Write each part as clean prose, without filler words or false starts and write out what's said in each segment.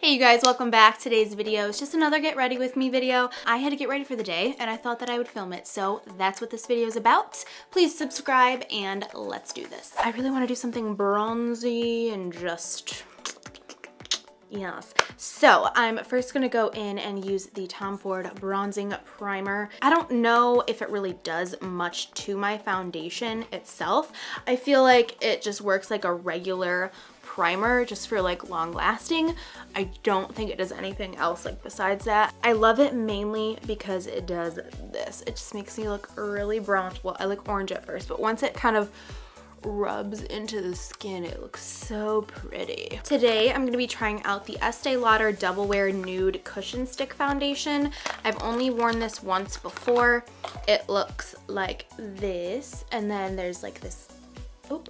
Hey you guys, welcome back. Today's video is just another get ready with me video. I had to get ready for the day and I thought that I would film it, so that's what this video is about. Please subscribe and let's do this. I really want to do something bronzy and just, yes. So I'm first gonna go in and use the Tom Ford Bronzing Primer. I don't know if it really does much to my foundation itself. I feel like it just works like a regular primer just for like long lasting. I don't think it does anything else like besides that. I love it mainly because it does this. It just makes me look really bronze. Well, I look orange at first, but once it kind of rubs into the skin, it looks so pretty. Today, I'm gonna be trying out the Estee Lauder Double Wear Nude Cushion Stick Foundation. I've only worn this once before. It looks like this, and then there's like this,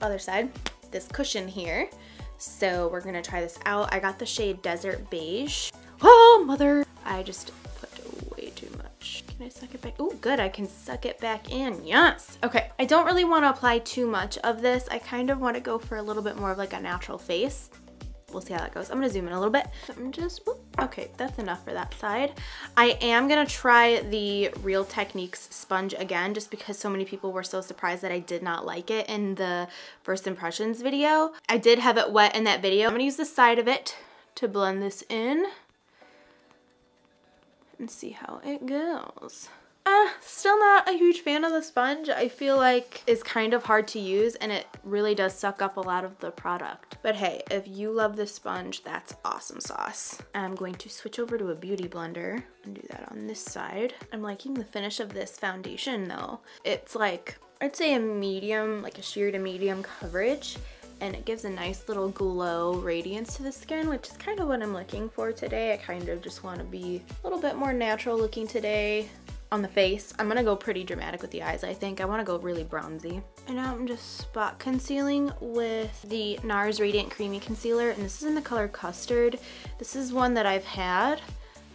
other side, this cushion here. So we're gonna try this out. I got the shade Desert Beige. Oh, mother! I just put way too much. Can I suck it back? Oh, good, I can suck it back in, yes! Okay, I don't really wanna apply too much of this. I kind of wanna go for a little bit more of like a natural face. We'll see how that goes. I'm gonna zoom in a little bit. I'm just, okay, that's enough for that side. I am gonna try the Real Techniques sponge again, just because so many people were so surprised that I did not like it in the first impressions video. I did have it wet in that video. I'm gonna use the side of it to blend this in and see how it goes. Still not a huge fan of the sponge. I feel like it's kind of hard to use and it really does suck up a lot of the product. But hey, if you love this sponge, that's awesome sauce. I'm going to switch over to a beauty blender and do that on this side. I'm liking the finish of this foundation though. It's like, I'd say a medium, like a sheer to medium coverage. And it gives a nice little glow radiance to the skin, which is kind of what I'm looking for today. I kind of just want to be a little bit more natural looking today. On the face, I'm gonna go pretty dramatic with the eyes, I think. I wanna go really bronzy. And now I'm just spot concealing with the NARS Radiant Creamy Concealer, and this is in the color Custard. This is one that I've had,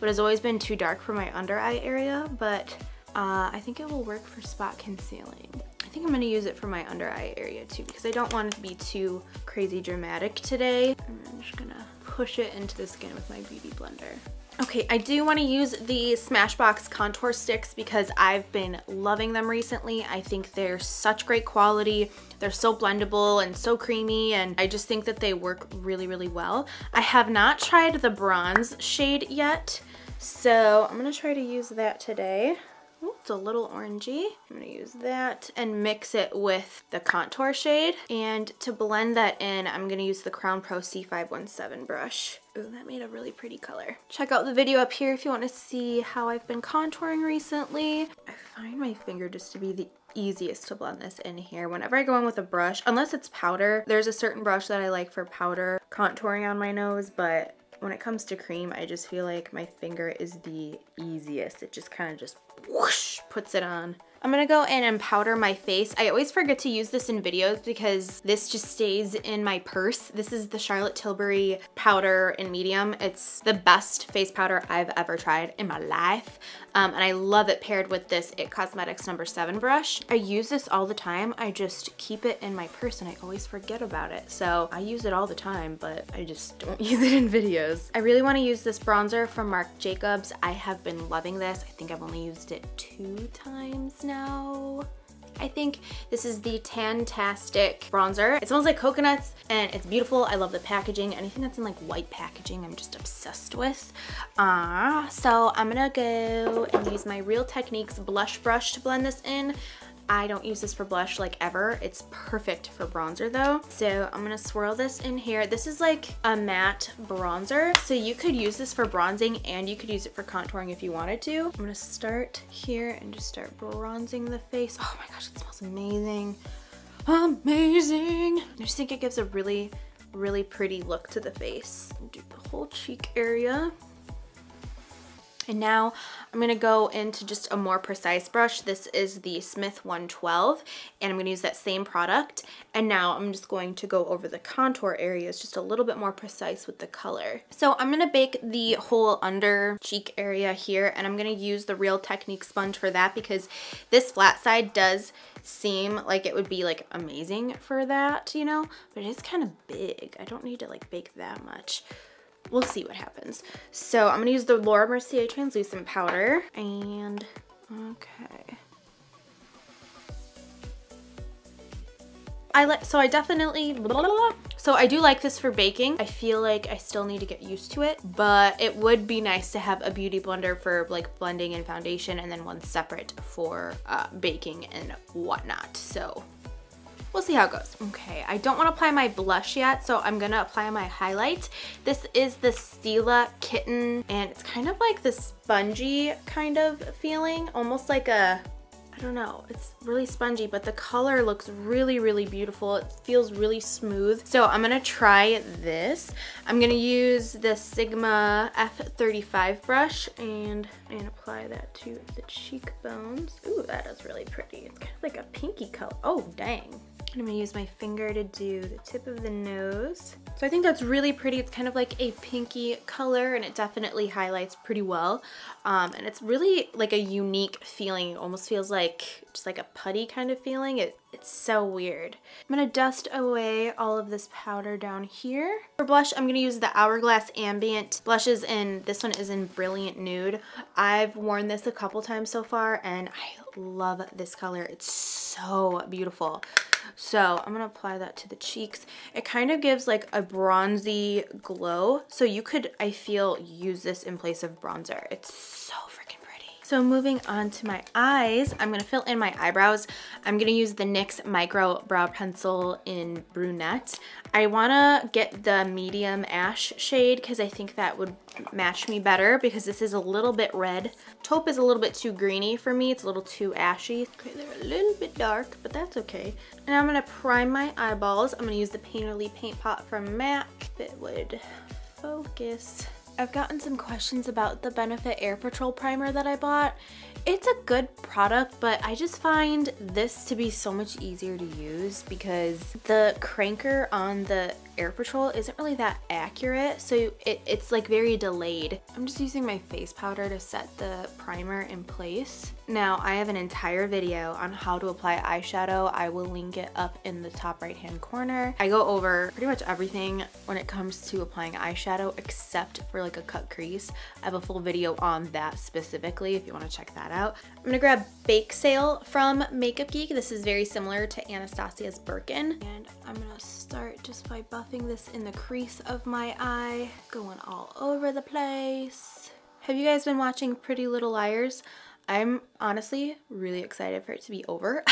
but has always been too dark for my under eye area, but I think it will work for spot concealing. I think I'm gonna use it for my under eye area too, because I don't want it to be too crazy dramatic today. I'm just gonna push it into the skin with my beauty blender. Okay, I do want to use the Smashbox contour sticks because I've been loving them recently. I think they're such great quality. They're so blendable and so creamy, and I just think that they work really, really well. I have not tried the bronze shade yet, so I'm gonna try to use that today. Ooh, it's a little orangey. I'm gonna use that and mix it with the contour shade. And to blend that in, I'm gonna use the Crown Pro C517 brush. Ooh, that made a really pretty color. Check out the video up here if you want to see how I've been contouring recently. I find my finger just to be the easiest to blend this in here. Whenever I go in with a brush, unless it's powder, there's a certain brush that I like for powder contouring on my nose, but when it comes to cream, I just feel like my finger is the easiest. It just kind of just whoosh, puts it on. I'm gonna go in and powder my face. I always forget to use this in videos because this just stays in my purse. This is the Charlotte Tilbury powder in medium. It's the best face powder I've ever tried in my life. And I love it paired with this IT Cosmetics No. 7 brush. I use this all the time. I just keep it in my purse and I always forget about it. So I use it all the time, but I just don't use it in videos. I really wanna use this bronzer from Marc Jacobs. I have been loving this. I think I've only used it 2 times now. I think this is the Tantastic bronzer. It smells like coconuts and it's beautiful. I love the packaging. Anything that's in like white packaging, I'm just obsessed with. So I'm gonna go and use my Real Techniques blush brush to blend this in. I don't use this for blush like ever. It's perfect for bronzer though. So I'm gonna swirl this in here. This is like a matte bronzer. So you could use this for bronzing and you could use it for contouring if you wanted to. I'm gonna start here and just start bronzing the face. Oh my gosh, it smells amazing. Amazing. I just think it gives a really, really pretty look to the face. Do the whole cheek area. And now I'm gonna go into just a more precise brush. This is the Smith 112, and I'm gonna use that same product. And now I'm just going to go over the contour areas just a little bit more precise with the color. So I'm gonna bake the whole under cheek area here, and I'm gonna use the Real Techniques sponge for that because this flat side does seem like it would be like amazing for that, you know, but it is kind of big. I don't need to like bake that much. we'll see what happens. So I'm gonna use the Laura Mercier translucent powder, and okay. So I do like this for baking. I feel like I still need to get used to it, but it would be nice to have a beauty blender for like blending and foundation, and then one separate for baking and whatnot. So we'll see how it goes. Okay, I don't want to apply my blush yet, so I'm gonna apply my highlight. This is the Stila Kitten, and it's kind of like the spongy kind of feeling, almost like a, I don't know, it's really spongy, but the color looks really, really beautiful. It feels really smooth. So I'm gonna try this. I'm gonna use the Sigma F35 brush and apply that to the cheekbones. Ooh, that is really pretty. It's kind of like a pinky color. Oh, dang. And I'm gonna use my finger to do the tip of the nose. So I think that's really pretty. It's kind of like a pinky color, and it definitely highlights pretty well. And it's really like a unique feeling. It almost feels like just like a putty kind of feeling. It's so weird. I'm gonna dust away all of this powder down here. For blush, I'm gonna use the Hourglass Ambient blushes, and this one is in Brilliant Nude. I've worn this a couple times so far, and I love this color. It's so beautiful. So I'm gonna apply that to the cheeks. It kind of gives like a bronzy glow. So you could, I feel, use this in place of bronzer. It's so freaking pretty. So moving on to my eyes, I'm gonna fill in my eyebrows. I'm gonna use the NYX Micro Brow Pencil in Brunette. I wanna get the medium ash shade because I think that would match me better, because this is a little bit red. Taupe is a little bit too greeny for me. It's a little too ashy. Okay, they're a little bit dark, but that's okay. And I'm gonna prime my eyeballs. I'm gonna use the Painterly Paint Pot from MAC. If it would focus. I've gotten some questions about the Benefit Air Patrol primer that I bought. It's a good product, but I just find this to be so much easier to use because the cranker on the Air Patrol isn't really that accurate, so it's like very delayed. I'm just using my face powder to set the primer in place. Now, I have an entire video on how to apply eyeshadow. I will link it up in the top right hand corner. I go over pretty much everything when it comes to applying eyeshadow except for like a cut crease. I have a full video on that specifically if you want to check that out. I'm gonna grab Bake Sale from Makeup Geek. This is very similar to Anastasia's Birkin, and I'm gonna start just by buffing this in the crease of my eye, going all over the place. Have you guys been watching Pretty Little Liars? I'm honestly really excited for it to be over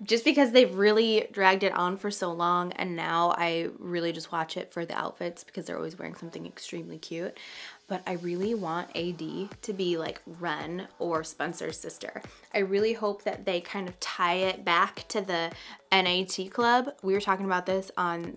just because they've really dragged it on for so long, and now I really just watch it for the outfits because they're always wearing something extremely cute. But I really want AD to be like Ren or Spencer's sister. I really hope that they kind of tie it back to the NAT Club. We were talking about this on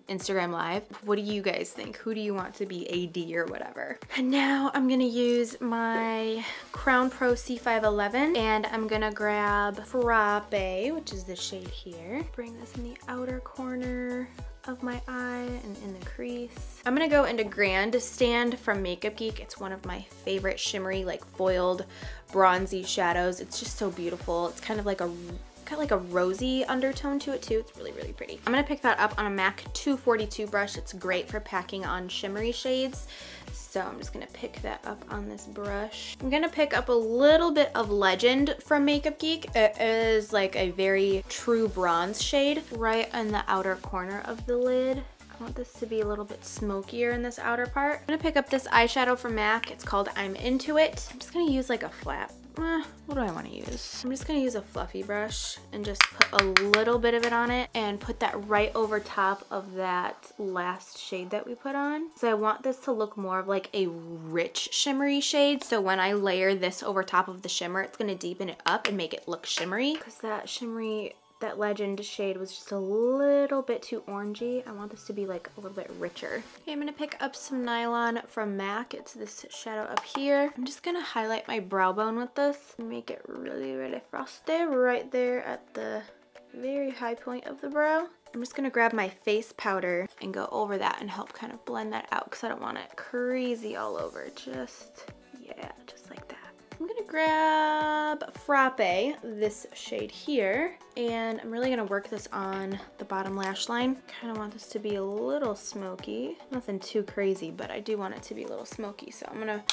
Instagram Live. What do you guys think? Who do you want to be AD or whatever? And now I'm gonna use my Crown Pro C511, and I'm gonna grab Frappe, which is the shade here. Bring this in the outer corner of my eye and in the crease. I'm gonna go into Grand Stand from Makeup Geek. It's one of my favorite shimmery, like foiled bronzy shadows. It's just so beautiful. It's kind of like a rosy undertone to it too. It's really, really pretty. I'm gonna pick that up on a MAC 242 brush. It's great for packing on shimmery shades. So I'm just gonna pick that up on this brush. I'm gonna pick up a little bit of Legend from Makeup Geek. It is like a very true bronze shade right in the outer corner of the lid. I want this to be a little bit smokier in this outer part. I'm gonna pick up this eyeshadow from MAC. It's called I'm Into It. I'm just gonna use like a flat, what do I want to use? I'm just gonna use a fluffy brush and just put a little bit of it on it and put that right over top of that last shade that we put on. So I want this to look more of like a rich shimmery shade. So when I layer this over top of the shimmer, it's gonna deepen it up and make it look shimmery, because that Legend shade was just a little bit too orangey. I want this to be like a little bit richer. Okay, I'm gonna pick up some Nylon from MAC. It's this shadow up here. I'm just gonna highlight my brow bone with this and make it really, really frosty right there at the very high point of the brow. I'm just gonna grab my face powder and go over that and help kind of blend that out because I don't want it crazy all over. Just like that. I'm gonna grab Frappe, this shade here, and I'm really gonna work this on the bottom lash line. Kind of want this to be a little smoky. Nothing too crazy, but I do want it to be a little smoky, so I'm gonna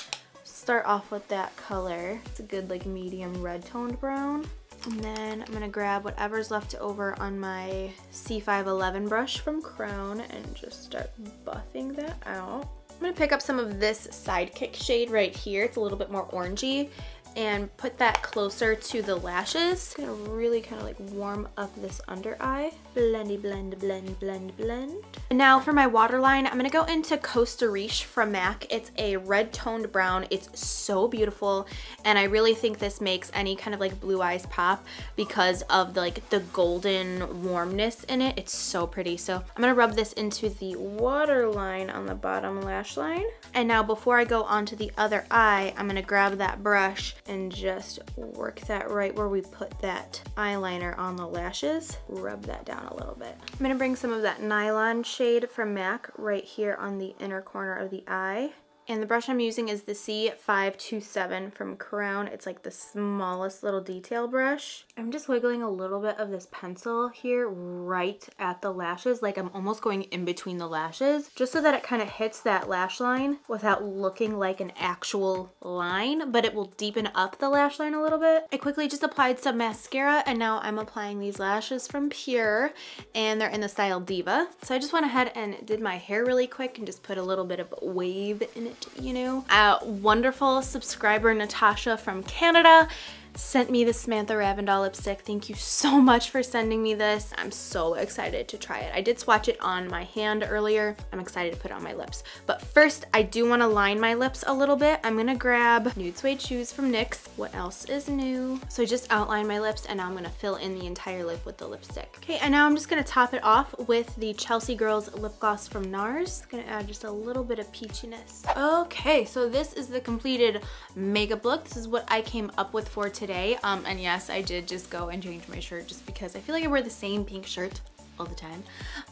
start off with that color. It's a good like medium red toned brown. And then I'm gonna grab whatever's left over on my C511 brush from Crown and just start buffing that out. I'm gonna pick up some of this Sidekick shade right here. It's a little bit more orangey, and put that closer to the lashes. Gonna really kind of like warm up this under eye. Blendy, blend, blend, blend, blend. And now for my waterline, I'm gonna go into Costa Riche from MAC. It's a red toned brown. It's so beautiful, and I really think this makes any kind of like blue eyes pop because of the golden warmness in it. It's so pretty. So I'm gonna rub this into the waterline on the bottom lash line. And now before I go on to the other eye, I'm gonna grab that brush and just work that right where we put that eyeliner on the lashes. Rub that down a little bit. I'm gonna bring some of that Nylon shade from MAC right here on the inner corner of the eye. And the brush I'm using is the C527 from Crown. It's like the smallest little detail brush. I'm just wiggling a little bit of this pencil here right at the lashes, like I'm almost going in between the lashes, just so that it kind of hits that lash line without looking like an actual line, but it will deepen up the lash line a little bit. I quickly just applied some mascara, and now I'm applying these lashes from Pure, and they're in the style Diva. So I just went ahead and did my hair really quick and just put a little bit of wave in it, you know. Wonderful subscriber Natasha from Canada sent me the Samantha Ravndal lipstick. Thank you so much for sending me this. I'm so excited to try it. I did swatch it on my hand earlier. I'm excited to put it on my lips. But first, I do want to line my lips a little bit. I'm gonna grab Nude Suede Shoes from NYX. What else is new? So I just outlined my lips, and now I'm gonna fill in the entire lip with the lipstick. Okay, and now I'm just gonna top it off with the Chelsea Girls lip gloss from NARS. Gonna add just a little bit of peachiness. Okay, so this is the completed makeup look. This is what I came up with for today. And yes, I did just go and change my shirt just because I feel like I wear the same pink shirt all the time.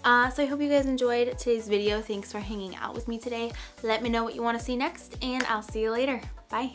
So I hope you guys enjoyed today's video. Thanks for hanging out with me today. Let me know what you want to see next, and I'll see you later. Bye.